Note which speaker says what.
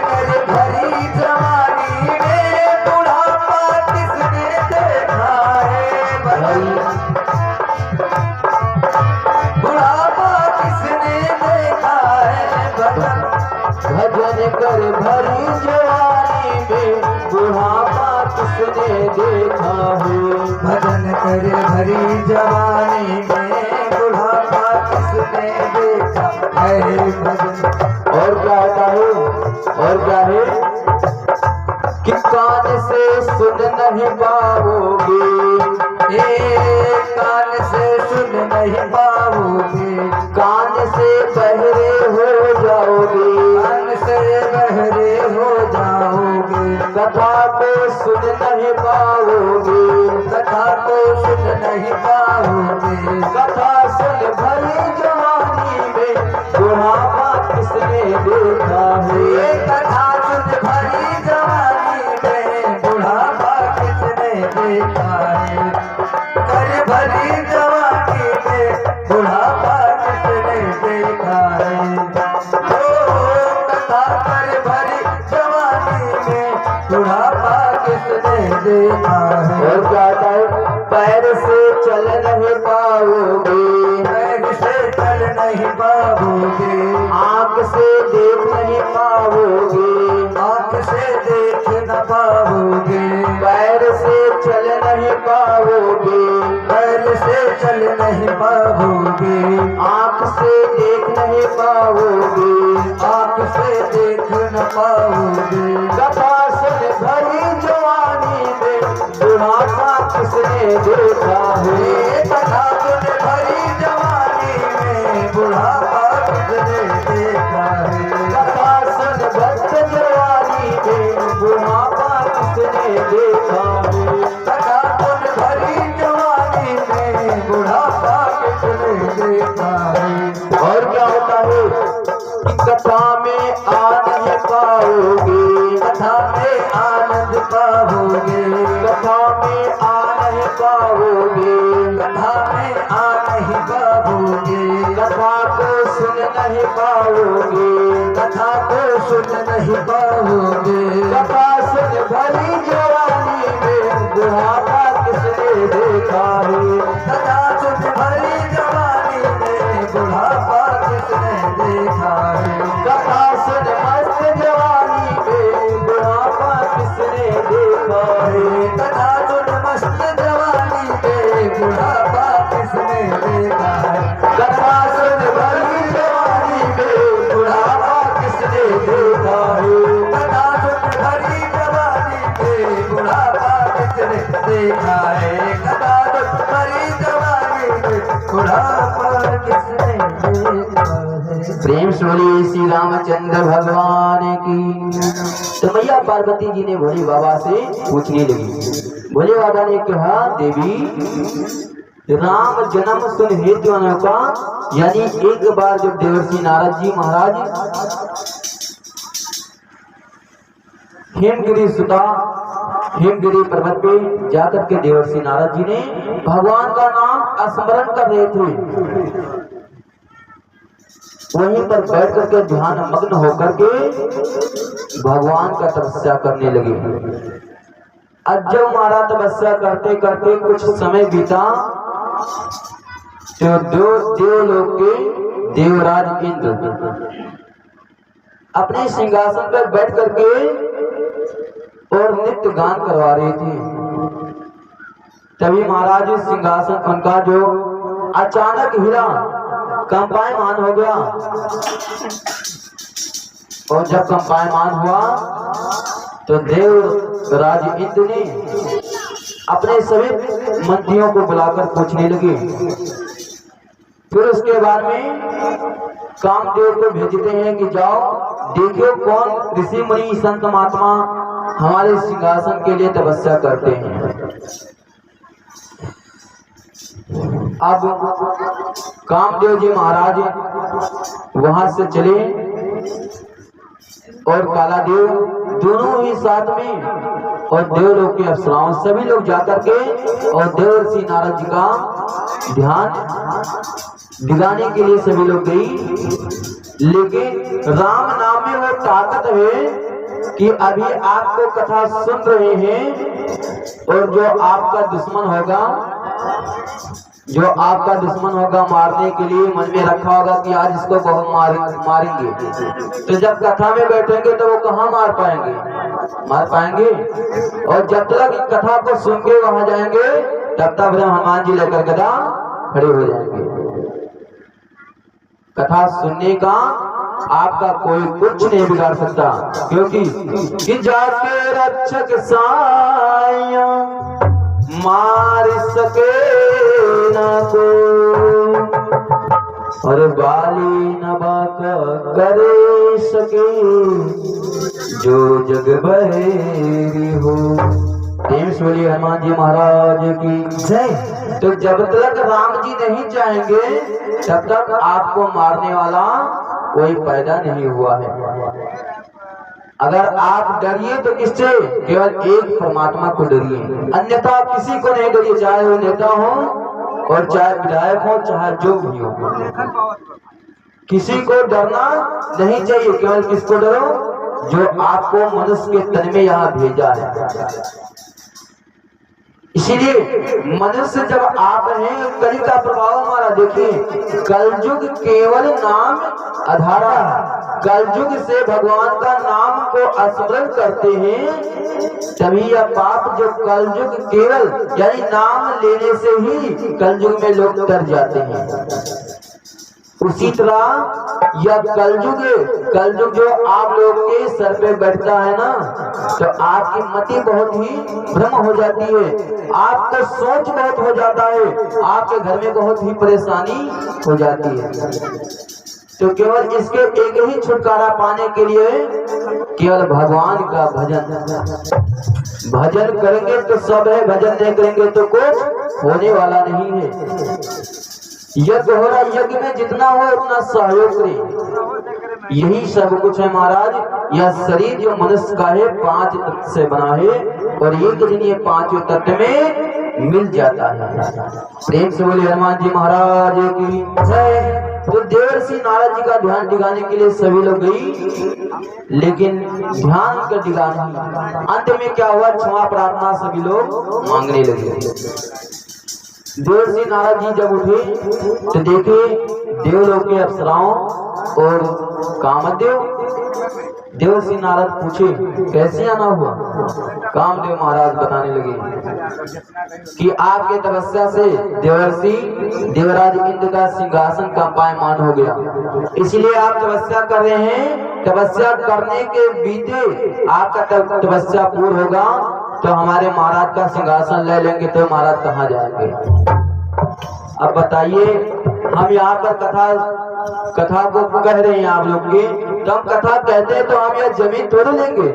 Speaker 1: कर भरी जवानी में बुढ़ापा किसने देखा है बुढ़ापा किसने देखा है भजन कर भरी जवानी में बुढ़ापा किसने देखा है भजन कर भरी जवानी में बुढ़ापा किसने देखा है भजन। और क्या है कि कान से सुन नहीं पाओगे कान से सुन नहीं पाओगे कान से बहरे हो जाओगे कान से बहरे हो जाओगे कथा को सुन नहीं पाओगे कथा को सुन नहीं पाओगे कथा सुन भरी जवानी में बुढ़ापा किसने देखा है कथा सुन भरी जवानी में बुढ़ापा किसने देखा है कर भरी जवानी में बुढ़ापा किसने देखा है कथा कर भरी जवानी में बुढ़ापा किसने देखा है। और क्या है पैर से चल नहीं पाओगे पैर से चल नहीं पाओगे आँख से देख नहीं पाओगे आँख से देख न पाओगे पैर से चल नहीं पाओगे पैर से चल नहीं पाओगे आँख से देख नहीं पाओगे आँख से देख न पाओगे कथा सुन भरी जवानी में बुढ़ापा किसने देखा है कथा सुन भरी जवानी में बुढ़ापा किसने देखा है कथा सुन भरी जवानी में बुढ़ापा किसने देखा है कथा सुन भरी जवानी में बुढ़ापा किसने देखा है। और क्या होता है कि कथा में आ नहीं पाओगे कथा में आनंद पाओगे कथा में आ नहीं पाओगे कथा में आ नहीं पाओगे कथा को सुन नहीं पाओगे कथा को सुन नहीं पाओगे कथा सुन भरी जवानी में बुढ़ापा किसने देखा है कथा सुन भरी जवानी में बुढ़ापा किसने देखा है कथा सुन मस्त जवानी में बुढ़ापा किसने देखा है कथा सुन मस्त जवानी में बुढ़ापा किसने देखा है कथा सुन भरी जवानी में बुढ़ापा किसने देखा है कथा सुन भरी जवानी में बुढ़ापा किसने देखा है कथा सुन भरी जवानी में बुढ़ापा किसने देखा है। प्रेम बोलिए श्री रामचंद्र भगवान की। तो मैया पार्वती जी ने भोले बाबा से पूछने लगी। भोले बाबा ने कहा देवी राम जन्म सुन हेतु का यानी एक बार जब देवर्षि नारद जी महाराज हेमगिरी सुता हेमगिरी पर्वत पे जाकर के देवर्षि नारद जी ने भगवान का नाम स्मरण कर रहे थे वहीं पर बैठ करके ध्यान मग्न होकर के भगवान का तपस्या करने लगे। अजब महाराज तपस्या करते करते कुछ समय बीता तो देवलोक के देवराज इंद्र अपने सिंहासन पर बैठ करके और नित्य गान करवा रहे थे। तभी महाराज सिंहासन उनका जो अचानक हिला कंपायमान हो गया और जब कंपायमान हुआ तो देवराज इंद्र ने अपने सभी मंत्रियों को बुलाकर पूछने लगे। फिर उसके बाद में कामदेव को भेजते हैं कि जाओ देखियो कौन ऋषि मुनि संत महात्मा हमारे सिंहासन के लिए तपस्या करते हैं। अब कामदेव जी महाराज वहां से चले और कालादेव दोनों ही साथ में और देवलोक के अप्सराओं सभी लोग जाकर के और देवर्षि नारद जी का ध्यान दिलाने के लिए सभी लोग गई। लेकिन राम नाम में वो ताकत है कि अभी आपको कथा सुन रहे हैं और जो आपका दुश्मन होगा मारने के लिए मन में रखा होगा कि आज इसको बहुत मारेंगे, तो जब कथा में बैठेंगे तो वो कहाँ मार पाएंगे। और जब तक कथा को सुन के वहां जाएंगे तब तक हनुमान जी लेकर गदा खड़े हो जाएंगे। कथा सुनने का आपका कोई कुछ नहीं बिगाड़ सकता, क्योंकि कि जाके रक्षक साया मार सके न को, और बाली नबाक करे सके जो जग बहेरी हो। प्रेम से बोलिए हनुमान जी महाराज की जय। तो जब तक राम जी नहीं चाहेंगे तब तक आपको मारने वाला कोई पैदा नहीं हुआ है। अगर आप डरिए तो किससे? केवल एक परमात्मा को डरिए, अन्यथा किसी को नहीं डरिए, चाहे वो नेता हो और चाहे विधायक हो, चाहे जो भी हो। किसी को डरना नहीं चाहिए, केवल किसको डरो? जो आपको मनुष्य के तन में यहाँ भेजा है। इसीलिए मनुष्य जब आप हैं, कलि का प्रभाव हमारा देखिए, कलयुग केवल नाम आधारा है। कलयुग से भगवान का नाम को स्मरण करते हैं, तभी यह पाप जो कलयुग केवल यानी नाम लेने से ही कलयुग में लोग डर जाते हैं। उसी तरह यह कलयुग जो आप लोग के सर पे बैठता है ना, तो आपकी मति बहुत ही भ्रम हो जाती है, आपका सोच बहुत हो जाता है, आपके घर में बहुत ही परेशानी हो जाती है। तो केवल इसके एक ही छुटकारा पाने के लिए केवल भगवान का भजन करेंगे तो सब है, भजन नहीं करेंगे तो कुछ होने वाला नहीं है। यज्ञ हो रहा, यज्ञ में जितना हो उतना सहयोग करें, यही सब कुछ है महाराज। यह शरीर जो मनुष्य का है 5 तत्व से बना है, और एक दिन ये 5 तत्व में मिल जाता है। प्रेम से बोलिए हनुमान जी महाराज की जय। तो देवर्षि नारद जी का ध्यान दिखाने के लिए सभी लोग गई, लेकिन ध्यान का दिखा नहीं। अंत में क्या हुआ? क्षमा प्रार्थना सभी लोग मांगने लगे। देवर्षि नारद जी जब उठे तो देखे देवलोक के अप्सराओं और कामदेव। देवर्षि नारद पूछे कैसे आना हुआ? कामदेव महाराज बताने लगे कि आपके तपस्या से देवर्षि देवराज इंद्र का सिंहासन का पायमान हो गया, इसलिए आप तपस्या कर रहे हैं। तपस्या करने के बीते आपका तपस्या पूर्ण होगा तो हमारे महाराज का सिंहासन ले लेंगे, तो महाराज कहाँ जाएंगे? अब बताइए, हम यहाँ पर कथा को कह रहे हैं आप लोग की, तो हम कथा कहते हैं तो हम यह जमीन थोड़ी लेंगे।